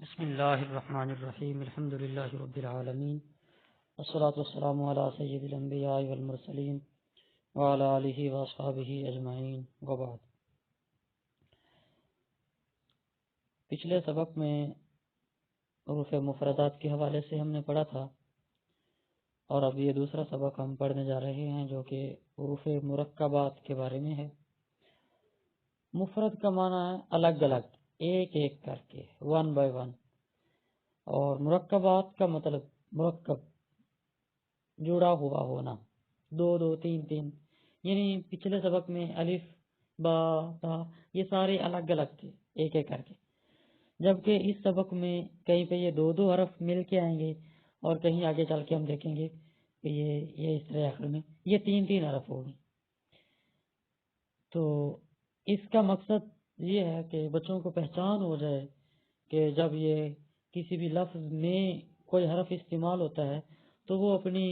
بسم اللہ الرحمن الرحیم الحمد للہ رب العالمین والصلاة والسلام علی سید الانبیاء والمرسلین وعلی آلہ واصحابہ اجمعین وبعد۔ پچھلے سبق میں حروف مفردات کے حوالے سے ہم نے پڑھا تھا، اور اب یہ دوسرا سبق ہم پڑھنے جا رہے ہیں جو کہ حروف مرکبات کے بارے میں ہے۔ مفرد کا معنی ہے الگ الگ، ایک ایک کر کے، ون بائی ون، اور مرکبات کا مطلب مرکب، جڑا ہوا ہونا، دو دو تین تین، یعنی پچھلے سبق میں الف با تا یہ سارے الگ الگ تھے ایک ایک کر کے، جبکہ اس سبق میں کہیں پہ یہ دو دو حرف مل کے آئیں گے، اور کہیں آگے چل کے ہم دیکھیں گے کہ یہ اس طرح آخر میں یہ تین تین حرف ہوگی۔ تو اس کا مقصد یہ ہے کہ بچوں کو پہچان ہو جائے کہ جب یہ کسی بھی لفظ میں کوئی حرف استعمال ہوتا ہے تو وہ اپنی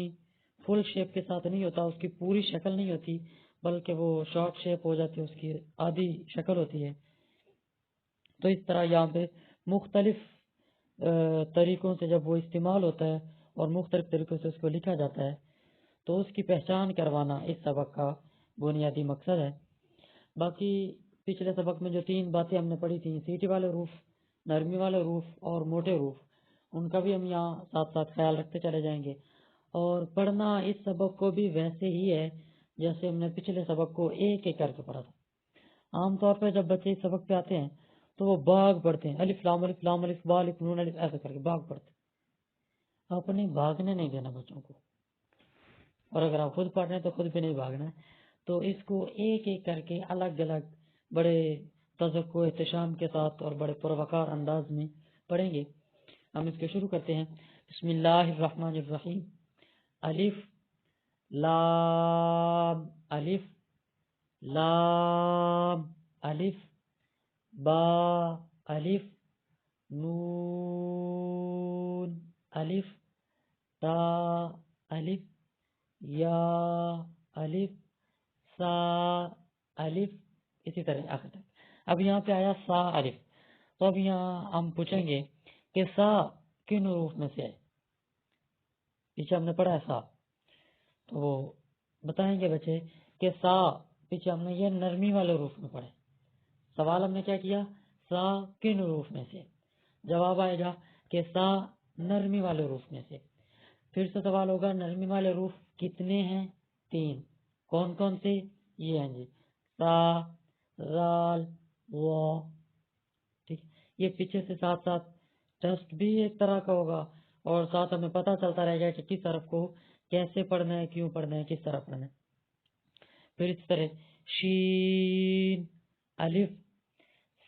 فل شیپ کے ساتھ نہیں ہوتا، اس کی پوری شکل نہیں ہوتی، بلکہ وہ شارٹ شیپ ہو جاتی ہے، اس کی آدھی شکل ہوتی ہے۔ تو اس طرح یہاں پہ مختلف طریقوں سے جب وہ استعمال ہوتا ہے اور مختلف طریقوں سے اس کو لکھا جاتا ہے تو اس کی پہچان کروانا اس سبق کا بنیادی مقصد ہے۔ باقی پچھلے سبق میں جو تین باتیں ہم نے پڑھی تھیں، سیٹی والے حروف، نرمی والے حروف اور موٹے حروف، ان کا بھی ہم یہاں ساتھ ساتھ خیال رکھتے چلے جائیں گے، اور پڑھنا اس سبق کو بھی ویسے ہی ہے جیسے ہم نے پچھلے سبق کو ایک ایک کر کے پڑھا تھا۔ عام طور پہ جب بچے اس سبق پہ آتے ہیں تو وہ باغ پڑھتے ہیں، الف لام الف با الف نون الف، ایسے کر کے باغ پڑھتے ہیں۔ اپنے بھاگنے نہیں دینا بچوں کو، اور اگر آپ خود پڑھ رہے ہیں تو خود بھی نہیں بھاگنا ہے۔ تو اس کو ایک ایک کر کے الگ الگ بڑے تذکر و احتشام کے ساتھ اور بڑے پروقار انداز میں پڑھیں گے۔ ہم اس کو شروع کرتے ہیں۔ بسم اللہ الرحمن الرحیم۔ الف لام الف لام الف با الف نون الف تا الف یا الف سا الف، اسی طرح آخر تک۔ اب یہاں پہ آیا سا الف، تو اب یہاں ہم پوچھیں گے کہ سا کن حروف میں سے ہے؟ پیچھے ہم نے پڑھا ہے سا، تو وہ بتائیں گے بچے کہ سا پیچھے ہم نے یہ نرمی والے حروف میں پڑھے۔ سوال ہم نے کیا کیا؟ سا کن حروف میں سے؟ جواب آئے گا کہ سا نرمی والے حروف میں سے۔ پھر سے سوال ہوگا نرمی والے حروف کتنے ہیں؟ تین۔ کون کون سے؟ یہ ہیں جی، سا زال و۔ ٹھیک، یہ پیچھے سے ساتھ ساتھ ٹیسٹ بھی ایک طرح کا ہوگا، اور ساتھ ہمیں پتہ چلتا رہے گا کہ کس حرف کو کیسے پڑھنا ہے، کیوں پڑھنا ہے، کس طرح پڑھنا ہے۔ پھر اس طرح شین الف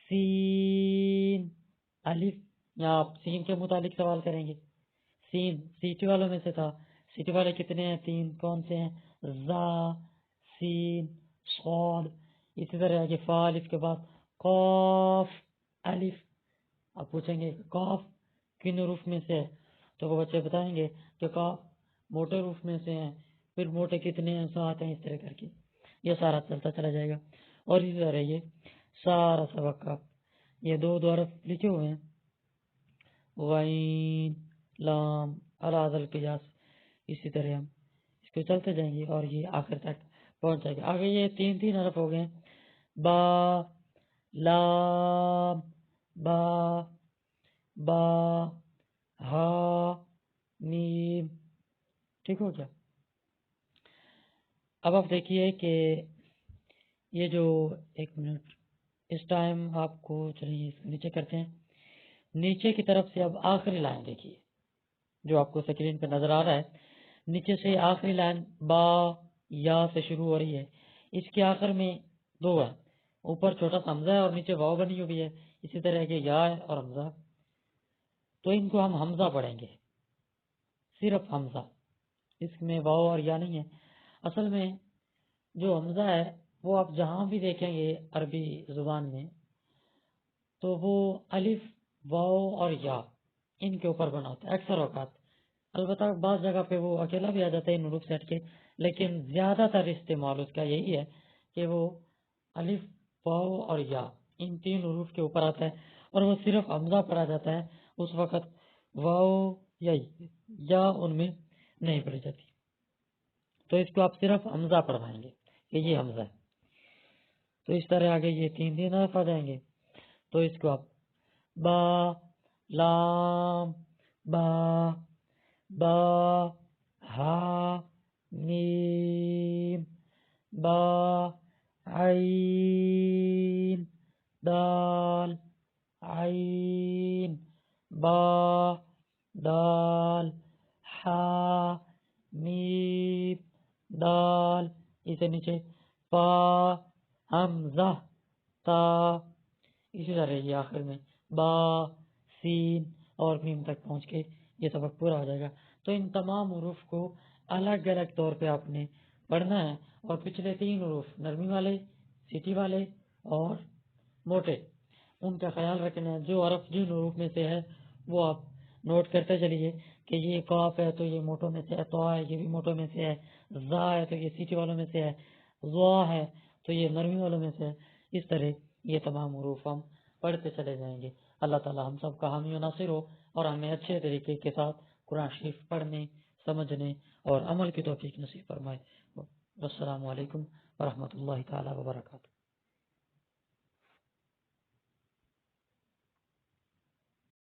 سین الف، یا آپ سین کے متعلق سوال کریں گے۔ سین سیٹی والوں میں سے تھا، سیٹی والے کتنے ہیں؟ تین۔ کون سے ہیں؟ زا سین صاد۔ اسی طرح آگے فا الف کے بعد قاف الف۔ اب پوچھیں گے قاف کن حروف میں سے ہے؟ تو وہ بچے بتائیں گے کہ قاف موٹے حروف میں سے ہیں۔ پھر موٹے کتنے ہیں؟ 7 ہیں، اس طرح کر کے یہ سارا چلتا چلا جائے گا۔ اور اسی طرح یہ سارا سبق کا یہ دو دو حرف لکھے ہوئے ہیں، غین لام الاذ القیاس، اسی طرح ہم اس کو چلتے جائیں گے اور یہ آخر تک پہنچ جائے گا۔ آگے یہ تین تین حرف ہو گئے، با لام با با ہا میم۔ ٹھیک ہو گیا؟ اب آپ دیکھیے کہ یہ جو ایک منٹ اس ٹائم آپ کو چلیے اس کو نیچے کرتے ہیں۔ نیچے کی طرف سے اب آخری لائن دیکھیے جو آپ کو سکرین پہ نظر آ رہا ہے، نیچے سے آخری لائن با یا سے شروع ہو رہی ہے۔ اس کے آخر میں دو ہے، اوپر چھوٹا سا حمزہ ہے اور نیچے واو بنی ہوئی ہے، اسی طرح کے یا ہے اور حمزہ، تو ان کو ہم حمزہ پڑھیں گے، صرف حمزہ، اس میں واو اور یا نہیں ہے۔ اصل میں جو حمزہ ہے وہ آپ جہاں بھی دیکھیں گے عربی زبان میں تو وہ الف واو اور یا ان کے اوپر بنا ہوتا ہے اکثر اوقات، البتہ بعض جگہ پہ وہ اکیلا بھی آ جاتا ہے ان حروف سے ہٹ کے، لیکن زیادہ تر استعمال اس کا یہی ہے کہ وہ الف واو اور یا ان تین حروف کے اوپر آتا ہے، اور وہ صرف حمزہ پڑھا جاتا ہے اس وقت واو یا ان میں نہیں پڑھی جاتی، تو اس کو آپ صرف حمزہ پڑھائیں گے کہ یہ حمزہ ہے۔ تو اس طرح آگے یہ 3 حرف آ جائیں گے، تو اس کو آپ با لام با با ہا میم با عین دال عین با دال ہا میم دال، اسے نیچے پا حمزہ تا، اسی طرح یہ آخر میں با سین اور میم تک پہنچ کے یہ سبق پورا ہو جائے گا۔ تو ان تمام حروف کو الگ الگ طور پہ آپ نے پڑھنا ہے، اور پچھلے 3 حروف نرمی والے، سیٹی والے اور موٹے، ان کا خیال رکھنا ہے۔ جو حرف جن حروف میں سے ہے وہ آپ نوٹ کرتے چلیے کہ یہ قاف ہے تو یہ موٹوں میں سے ہے، تو ہے یہ بھی موٹوں میں سے ہے، زا ہے تو یہ سیٹی والوں میں سے ہے، ضا ہے تو یہ نرمی والوں میں سے ہے۔ اس طرح یہ تمام حروف ہم پڑھتے چلے جائیں گے۔ اللہ تعالی ہم سب کا حامی و ناصر ہو، اور ہمیں اچھے طریقے کے ساتھ قرآن شریف پڑھنے، سمجھنے اور عمل کی توفیق نصیب فرمائے۔ والسلام علیکم ورحمۃ اللہ تعالی وبرکاتہ۔